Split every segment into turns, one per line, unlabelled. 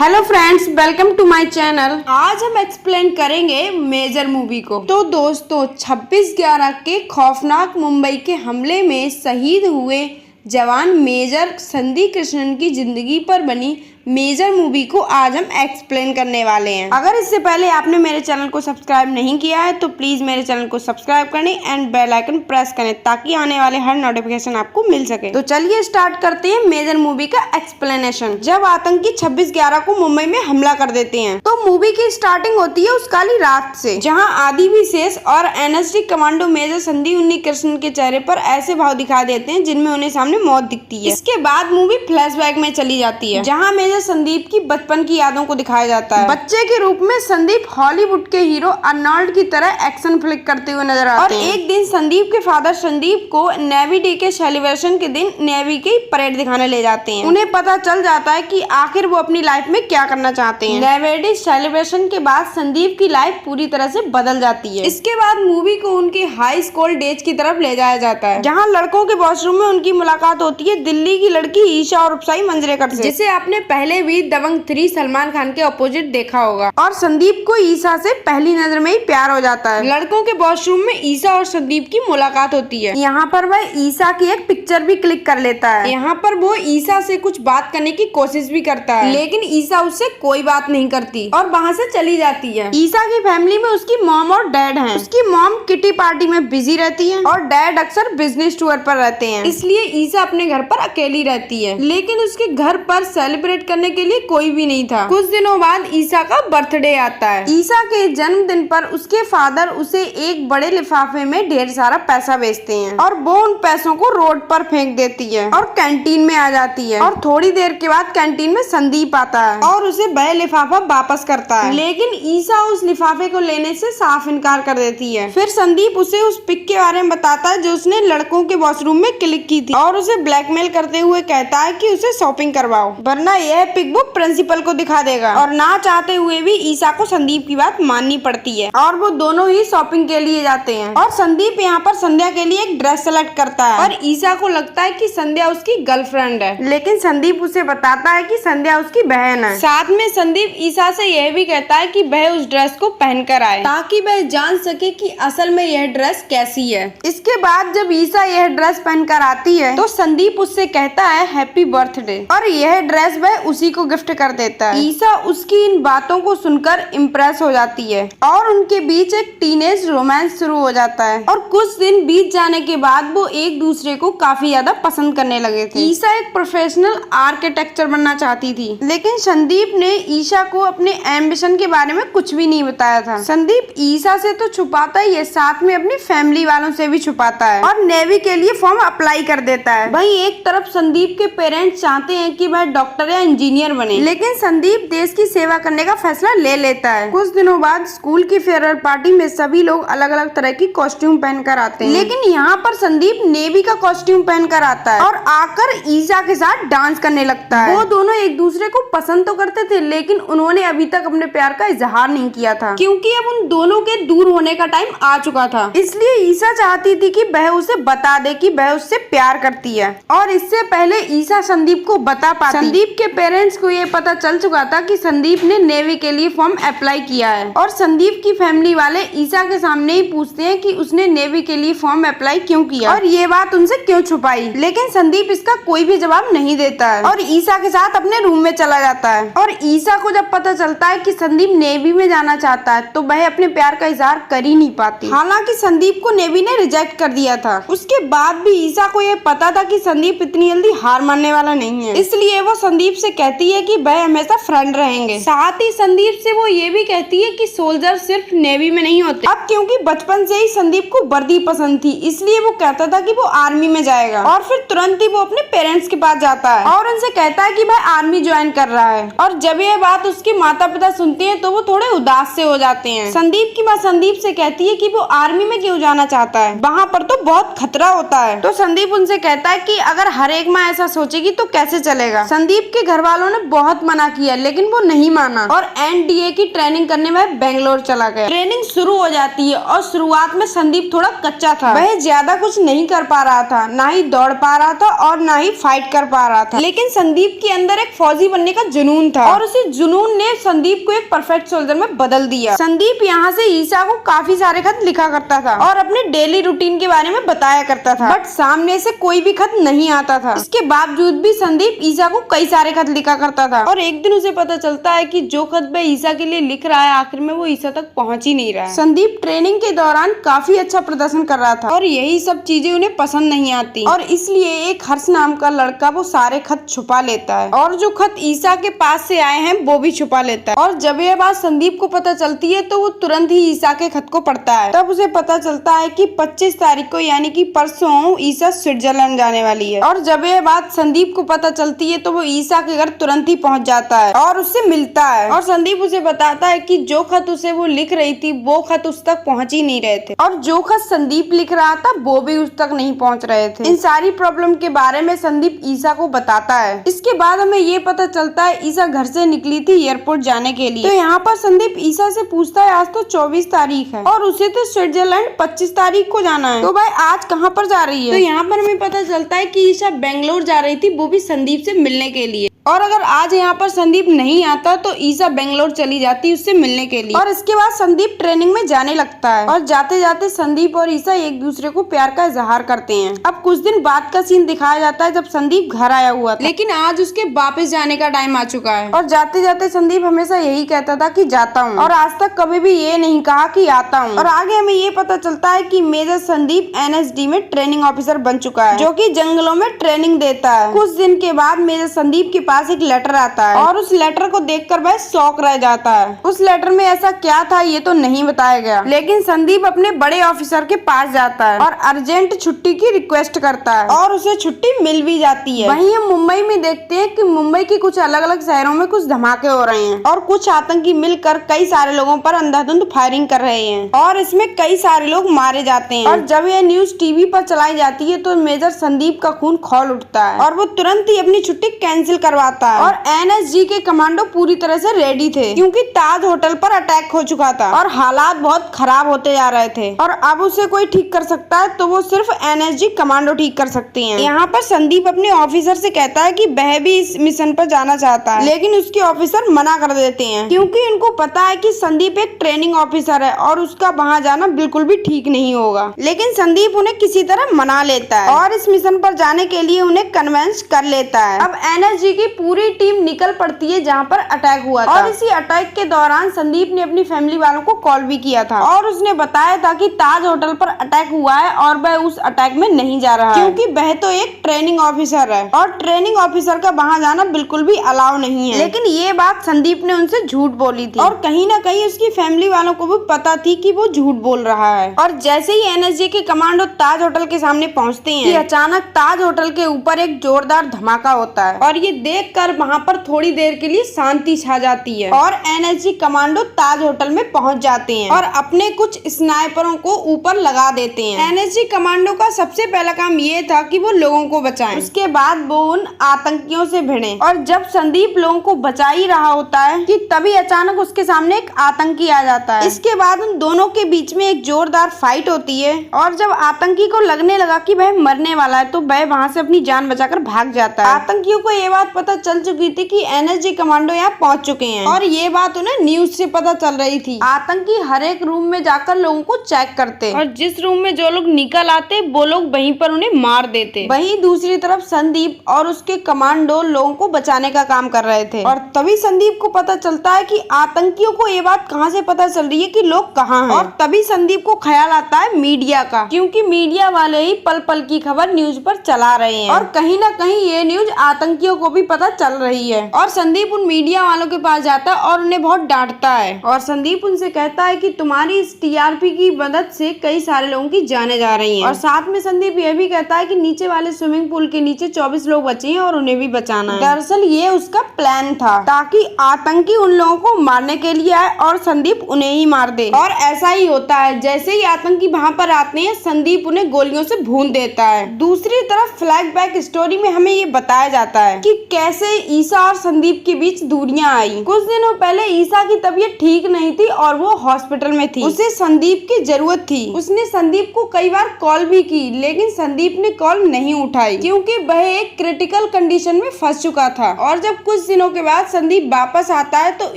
Hello friends, welcome to my channel. आज हम explain करेंगे मेजर मूवी को। तो दोस्तों, 26/11 के खौफनाक मुंबई के हमले में शहीद हुए जवान मेजर संदीप कृष्णन की जिंदगी पर बनी मेजर मूवी को आज हम एक्सप्लेन करने वाले हैं। अगर इससे पहले आपने मेरे चैनल को सब्सक्राइब नहीं किया है तो प्लीज मेरे चैनल को सब्सक्राइब करें एंड बेल आइकन प्रेस करें ताकि आने वाले हर नोटिफिकेशन आपको मिल सके। तो चलिए स्टार्ट करते हैं मेजर मूवी का एक्सप्लेनेशन। जब आतंकी 26/11 को मुंबई में हमला कर देते हैं तो मूवी की स्टार्टिंग होती है उस काली रात से, जहाँ आदि विशेष और NSG commando major Sandeep Krishnan के चेहरे पर ऐसे भाव दिखा देते हैं जिनमें उन्हें सामने मौत दिखती है। इसके बाद मूवी फ्लैशबैक में चली जाती है, जहाँ मेजर संदीप की बचपन की यादों को दिखाया जाता है। बच्चे के रूप में संदीप हॉलीवुड के हीरो अर्नोल्ड की तरह एक्शन फ्लिक करते हुए नजर आते हैं। और एक दिन संदीप के फादर संदीप को नेवी डे के सेलिब्रेशन के दिन नेवी की परेड दिखाने ले जाते हैं। उन्हें पता चल जाता है कि आखिर वो अपनी लाइफ में क्या करना चाहते हैं। नेवी डे सेलिब्रेशन के बाद संदीप की लाइफ पूरी तरह से बदल जाती है। इसके बाद मूवी को उनके हाई स्कूल डेज की तरफ ले जाया जाता है, जहाँ लड़कों के वॉशरूम में उनकी मुलाकात होती है दिल्ली की लड़की ईशा और उपसाई मंजरेकर से, जिसे आपने पहले भी दबंग 3 सलमान खान के अपोजिट देखा होगा। और संदीप को ईशा से पहली नजर में ही प्यार हो जाता है। लड़कों के वॉशरूम में ईशा और संदीप की मुलाकात होती है। यहाँ पर वह ईशा की एक पिक्चर भी क्लिक कर लेता है। यहाँ पर वो ईशा से कुछ बात करने की कोशिश भी करता है, लेकिन ईशा उससे कोई बात नहीं करती और वहाँ से चली जाती है। ईशा की फैमिली में उसकी मॉम और डैड हैं। उसकी मॉम किटी पार्टी में बिजी रहती है और डैड अक्सर बिजनेस टूर पर रहते हैं, इसलिए ईशा अपने घर पर अकेली रहती है। लेकिन उसके घर पर सेलिब्रेट करने के लिए कोई भी नहीं था। कुछ दिनों बाद ईशा का बर्थडे आता है। ईशा के जन्मदिन पर उसके फादर उसे एक बड़े लिफाफे में ढेर सारा पैसा भेजते हैं और वो उन पैसों को रोड पर फेंक देती है और कैंटीन में आ जाती है। और थोड़ी देर के बाद कैंटीन में संदीप आता है और उसे वह लिफाफा वापस करता है, लेकिन ईशा उस लिफाफे को लेने से साफ इनकार कर देती है। फिर संदीप उसे उस पिक के बारे में बताता है जो उसने लड़कों के वॉशरूम में क्लिक की थी और उसे ब्लैकमेल करते हुए कहता है कि उसे शॉपिंग करवाओ, वरना यह पिक वो प्रिंसिपल को दिखा देगा। और ना चाहते हुए भी ईशा को संदीप की बात माननी पड़ती है और वो दोनों ही शॉपिंग के लिए जाते हैं। और संदीप यहाँ पर संध्या के लिए एक ड्रेस सेलेक्ट करता है और ईशा को लगता है कि संध्या उसकी गर्लफ्रेंड है, लेकिन संदीप उसे बताता है कि संध्या उसकी बहन है। साथ में संदीप ईशा से यह भी कहता है कि वह उस ड्रेस को पहनकर आए ताकि वह जान सके कि असल में यह ड्रेस कैसी है। इसके बाद जब ईशा यह ड्रेस पहनकर आती है तो संदीप उससे कहता है हैप्पी बर्थडे और यह ड्रेस वह उसी को गिफ्ट कर देता है। ईशा उसकी इन बातों को सुनकर इम्प्रेस हो जाती है और उनके बीच एक टीनेज रोमांस शुरू हो जाता है। और कुछ दिन बीत जाने के बाद वो एक दूसरे को काफी ज्यादा पसंद करने लगे थे। ईशा एक प्रोफेशनल आर्किटेक्चर बनना चाहती थी, लेकिन संदीप ने ईशा को अपने एम्बिशन के बारे में कुछ भी नहीं बताया था। संदीप ईशा से तो छुपाता ही है, साथ में अपनी फैमिली वालों से भी छुपाता है और नेवी के लिए फॉर्म अप्लाई कर देता है। वहीं एक तरफ संदीप के पेरेंट्स चाहते हैं कि वह डॉक्टर या इंजीनियर बने, लेकिन संदीप देश की सेवा करने का फैसला ले लेता है। कुछ दिनों बाद स्कूल की फेयरवेल पार्टी में सभी लोग अलग अलग तरह की कॉस्ट्यूम पहनकर आते हैं, लेकिन यहाँ पर संदीप नेवी का कॉस्ट्यूम पहनकर आता है और आकर ईशा के साथ डांस करने लगता है। वो दोनों एक दूसरे को पसंद तो करते थे, लेकिन उन्होंने अभी तक अपने प्यार का इजहार नहीं किया था, क्योंकि अब उन दोनों के दूर होने का टाइम आ चुका था। इसलिए ईशा चाहती थी कि वह उसे बता दे कि वह उससे प्यार करती है, और इससे पहले ईशा संदीप को बता पाती। संदीप के पेरेंट्स को ये पता चल चुका था कि संदीप ने नेवी के लिए फॉर्म अप्लाई किया है और संदीप की फैमिली वाले ईशा के सामने ही पूछते हैं कि उसने नेवी के लिए फॉर्म अप्लाई क्यों किया और ये बात उनसे क्यों छुपाई। लेकिन संदीप इसका कोई भी जवाब नहीं देता है और ईशा के साथ अपने रूम में चला जाता है। और ईशा को जब पता चलता है कि संदीप नेवी में जाना चाहता है तो वह अपने प्यार का इजहार कर ही नहीं पाती। हालांकि संदीप को नेवी ने रिजेक्ट कर दिया था। उसके बाद भी ईशा को यह पता था कि संदीप इतनी जल्दी हार मानने वाला नहीं है, इसलिए वो संदीप से कहती है कि वह हमेशा फ्रेंड रहेंगे। साथ ही संदीप से वो ये भी कहती है कि सोल्जर सिर्फ नेवी में नहीं होते। अब क्योंकि बचपन से ही संदीप को वर्दी पसंद थी, इसलिए वो कहता था कि वो आर्मी में जाएगा और फिर तुरंत ही वो अपने पेरेंट्स के पास जाता है और उनसे कहता है कि वह आर्मी ज्वाइन कर रहा है। और जब ये बात उसके माता पिता सुनते हैं तो वो थोड़े उदास से हो जाते हैं। संदीप की माँ संदीप से कहती है कि वो आर्मी में क्यों जाना चाहता है, वहाँ पर तो बहुत खतरा होता है। तो संदीप उनसे कहता है कि अगर हर एक माँ ऐसा सोचेगी तो कैसे चलेगा। संदीप के घर वालों ने बहुत मना किया लेकिन वो नहीं माना और एनडीए की ट्रेनिंग करने वह बेंगलोर चला गया। ट्रेनिंग शुरू हो जाती है और शुरुआत में संदीप थोड़ा कच्चा था, वह ज्यादा कुछ नहीं कर पा रहा था, ना ही दौड़ पा रहा था और ना ही फाइट कर पा रहा था। लेकिन संदीप के अंदर एक फौजी बनने का जुनून था और उसी जुनून ने संदीप को एक परफेक्ट सोल्जर में बदल दिया। संदीप यहाँ से ईसा को काफी सारे खत लिखा करता था और अपने डेली रूटीन के बारे में बताया करता था, बट सामने से कोई भी खत नहीं आता था। इसके बावजूद भी संदीप ईसा को कई सारे खत लिखा करता था और एक दिन उसे पता चलता है कि जो खत वह ईसा के लिए लिख रहा है आखिर में वो ईसा तक पहुंच ही नहीं रहा है। संदीप ट्रेनिंग के दौरान काफी अच्छा प्रदर्शन कर रहा था और यही सब चीजें उन्हें पसंद नहीं आती और इसलिए एक हर्ष नाम का लड़का वो सारे खत छुपा लेता है और जो खत ईसा के पास से आए हैं वो भी छुपा लेता है। और जब यह बात संदीप को पता चलती है तो वो तुरंत ही ईसा के खत को पढ़ता है। तब उसे पता चलता है कि 25 तारीख को यानी कि परसों ईसा स्विट्जरलैंड जाने वाली है। और जब यह बात संदीप को पता चलती है तो वो ईसा के घर तुरंत ही पहुंच जाता है और उससे मिलता है और संदीप उसे बताता है कि जो खत उसे वो लिख रही थी वो खत उस तक पहुंच ही नहीं रहे थे और जो खत संदीप लिख रहा था वो भी उस तक नहीं पहुंच रहे थे। इन सारी प्रॉब्लम के बारे में संदीप ईसा को बताता है। इसके बाद हमें ये पता चलता है ईसा घर से निकली थी एयरपोर्ट जाने के लिए। तो यहाँ पर संदीप ईसा से पूछता है आज तो 24 तारीख है और उसे तो स्विट्जरलैंड 25 तारीख को जाना है, तो भाई आज कहाँ पर जा रही है। तो यहाँ पर हमें पता चलता है कि ईसा बेंगलोर जा रही थी, वो भी संदीप से मिलने के लिए। और अगर आज यहाँ पर संदीप नहीं आता तो ईसा बेंगलोर चली जाती उससे मिलने के लिए। और इसके बाद संदीप ट्रेनिंग में जाने लगता है और जाते जाते संदीप और ईसा एक दूसरे को प्यार का इजहार करते हैं। अब कुछ दिन बाद का सीन दिखाया जाता है जब संदीप घर आया हुआ था, लेकिन आज उसके वापस जाने का टाइम आ चुका है और जाते जाते संदीप हमेशा यही कहता था कि जाता हूँ और आज तक कभी भी ये नहीं कहा कि आता हूँ। और आगे हमें ये पता चलता है कि मेजर संदीप एनएसडी में ट्रेनिंग ऑफिसर बन चुका है जो कि जंगलों में ट्रेनिंग देता है। कुछ दिन के बाद मेजर संदीप के पास एक लेटर आता है और उस लेटर को देखकर वह शॉक रह जाता है। उस लेटर में ऐसा क्या था ये तो नहीं बताया गया, लेकिन संदीप अपने बड़े ऑफिसर के पास जाता है और अर्जेंट छुट्टी की रिक्वेस्ट करता है और उसे छुट्टी मिल भी जाती है। वहीं हम मुंबई में देखते हैं कि मुंबई के कुछ अलग अलग शहरों में कुछ धमाके हो रहे हैं और कुछ आतंकी मिलकर कई सारे लोगों पर अंधाधुंध फायरिंग कर रहे हैं और इसमें कई सारे लोग मारे जाते हैं। और जब यह न्यूज टीवी पर चलाई जाती है तो मेजर संदीप का खून खौल उठता है और वो तुरंत ही अपनी छुट्टी कैंसिल करवाता है। और एनएसजी के कमांडो पूरी तरह से रेडी थे क्योंकि ताज होटल पर अटैक हो चुका था और हालात बहुत खराब होते जा रहे थे और अब उसे कोई ठीक कर सकता है तो वो सिर्फ एनएसजी कमांडो ठीक कर सकते हैं। यहाँ पर संदीप अपने ऑफिसर से कहता है कि वह भी इस मिशन पर जाना चाहता है, लेकिन उसके ऑफिसर मना कर देते हैं क्योंकि उनको पता है कि संदीप एक ट्रेनिंग ऑफिसर है और उसका वहाँ जाना बिल्कुल भी ठीक नहीं होगा। लेकिन संदीप उन्हें किसी तरह मना लेता है और इस मिशन पर जाने के लिए उन्हें कन्वेंस कर लेता है। अब एनएसजी की पूरी टीम निकल पड़ती है जहाँ पर अटैक हुआ था और इसी अटैक के दौरान संदीप ने अपनी फैमिली वालों को कॉल भी किया था और उसने बताया था कि ताज होटल पर अटैक हुआ है और वह उस अटैक में नहीं जा रहा है क्योंकि वह तो एक ट्रेनिंग ऑफिसर है और ट्रेनिंग ऑफिसर का वहाँ जाना बिल्कुल भी अलाउ नहीं है। लेकिन ये बात संदीप ने उनसे झूठ बोली थी और कहीं ना कहीं उसकी फैमिली वालों को भी पता थी कि वो झूठ बोल रहा है। और जैसे ही एनएसजी के कमांडो ताज होटल के सामने पहुँचते हैं कि अचानक ताज होटल के ऊपर एक जोरदार धमाका होता है और ये देख कर वहाँ पर थोड़ी देर के लिए शांति छा जाती है और एनएसजी कमांडो ताज होटल में पहुंच जाते हैं और अपने कुछ स्नाइपरों को ऊपर लगा देते हैं। एनएसजी कमांडो का सबसे पहला काम ये था कि वो लोगों को बचाएं। उसके बाद वो उन आतंकियों से भिड़े और जब संदीप लोगों को बचा ही रहा होता है कि तभी अचानक उसके सामने एक आतंकी आ जाता है। इसके बाद उन दोनों के बीच में एक जोरदार फाइट होती है और जब आतंकी को लगने लगा कि वह मरने वाला है तो वह वहाँ से अपनी जान बचाकर भाग जाता है। आतंकियों को ये बात पता चल चुकी थी कि एनएसजी कमांडो यहाँ पहुंच चुके हैं और ये बात उन्हें न्यूज से पता चल रही थी। आतंकी हर एक रूम में जाकर लोगों को चेक करते और जिस रूम में जो लोग निकल आते वो लोग वहीं पर उन्हें मार देते। वहीं दूसरी तरफ संदीप और उसके कमांडो लोगों को बचाने का काम कर रहे थे और तभी संदीप को पता चलता है कि आतंकियों को ये बात कहाँ से पता चल रही है कि लोग कहाँ हैं। और तभी संदीप को ख्याल आता है मीडिया का, क्योंकि मीडिया वाले ही पल पल की खबर न्यूज पर चला रहे हैं और कहीं ना कहीं ये न्यूज आतंकियों को भी पता चल रही है। और संदीप उन मीडिया वालों के पास जाता है और उन्हें बहुत डांटता है और संदीप उनसे कहता है कि तुम्हारी इस टीआरपी की मदद से कई सारे लोगों की जाने जा रही हैं। और साथ में संदीप यह भी कहता है कि नीचे वाले स्विमिंग पूल के नीचे 24 लोग बचे हैं और उन्हें भी बचाना है। दरअसल ये उसका प्लान था ताकि आतंकी उन लोगों को मारने के लिए आए और संदीप उन्हें ही मार दे। और ऐसा ही होता है, जैसे ही आतंकी वहाँ पर आते हैं संदीप उन्हें गोलियों से भून देता है। दूसरी तरफ फ्लैशबैक स्टोरी में हमें ये बताया जाता है कि कैसे ईसा और संदीप के बीच दूरियां आई। कुछ दिनों पहले ईसा की तबीयत ठीक नहीं थी और वो हॉस्पिटल में थी। उसे संदीप की जरूरत थी। उसने संदीप को कई बार कॉल भी की, लेकिन संदीप ने कॉल नहीं उठाई क्योंकि वह एक क्रिटिकल कंडीशन में फंस चुका था। और जब कुछ दिनों के बाद संदीप वापस आता है तो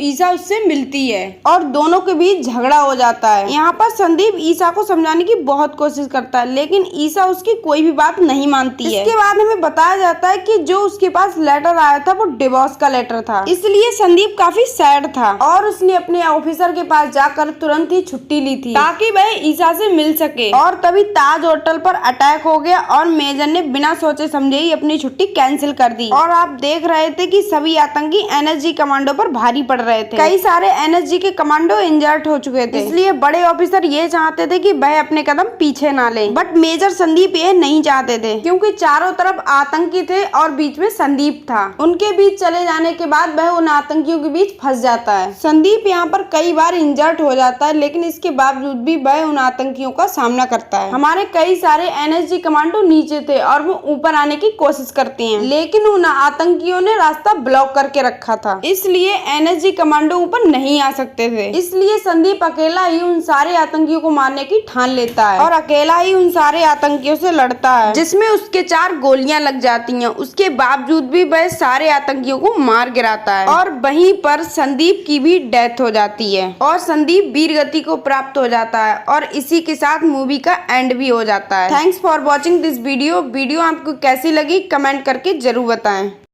ईसा उससे मिलती है और दोनों के बीच झगड़ा हो जाता है। यहाँ पर संदीप ईसा को समझाने की बहुत कोशिश करता है, लेकिन ईसा उसकी कोई भी बात नहीं मानती है। इसके बाद हमें बताया जाता है कि जो उसके पास लेटर आया था वो डिवोर्स का लेटर था, इसलिए संदीप काफी सैड था और उसने अपने ऑफिसर के पास जाकर तुरंत ही छुट्टी ली थी ताकि वह ईसा से मिल सके। और तभी ताज होटल पर अटैक हो गया और मेजर ने बिना सोचे समझे ही अपनी छुट्टी कैंसिल कर दी। और आप देख रहे थे कि सभी आतंकी एनएसजी कमांडो पर भारी पड़ रहे थे। कई सारे एनएसजी के कमांडो इंजर्ड हो चुके थे, इसलिए बड़े ऑफिसर ये चाहते थे कि वह अपने कदम पीछे ना ले। बट मेजर संदीप ये नहीं चाहते थे क्योंकि चारों तरफ आतंकी थे और बीच में संदीप था। उनके बीच चले जाने के बाद वह उन आतंकियों के बीच फंस जाता है। संदीप यहाँ पर कई बार इंजर्ड हो जाता है, लेकिन इसके बावजूद भी वह उन आतंकियों का सामना करता है। हमारे कई सारे एनएसजी कमांडो नीचे थे और वो ऊपर आने की कोशिश करते हैं, लेकिन उन आतंकियों ने रास्ता ब्लॉक करके रखा था, इसलिए एनएसजी कमांडो ऊपर नहीं आ सकते थे। इसलिए संदीप अकेला ही उन सारे आतंकियों को मारने की ठान लेता है और अकेला ही उन सारे आतंकियों से लड़ता है, जिसमें उसके 4 गोलियां लग जाती हैं। उसके बावजूद भी वह सारे आतंकियों को मार गिराता है और वहीं पर संदीप की भी डेथ हो जाती है और संदीप वीर गति को प्राप्त हो जाता है। और इसी के साथ मूवी का एंड भी हो जाता है। Thanks for watching this video. आपको कैसी लगी कमेंट करके जरूर बताएं।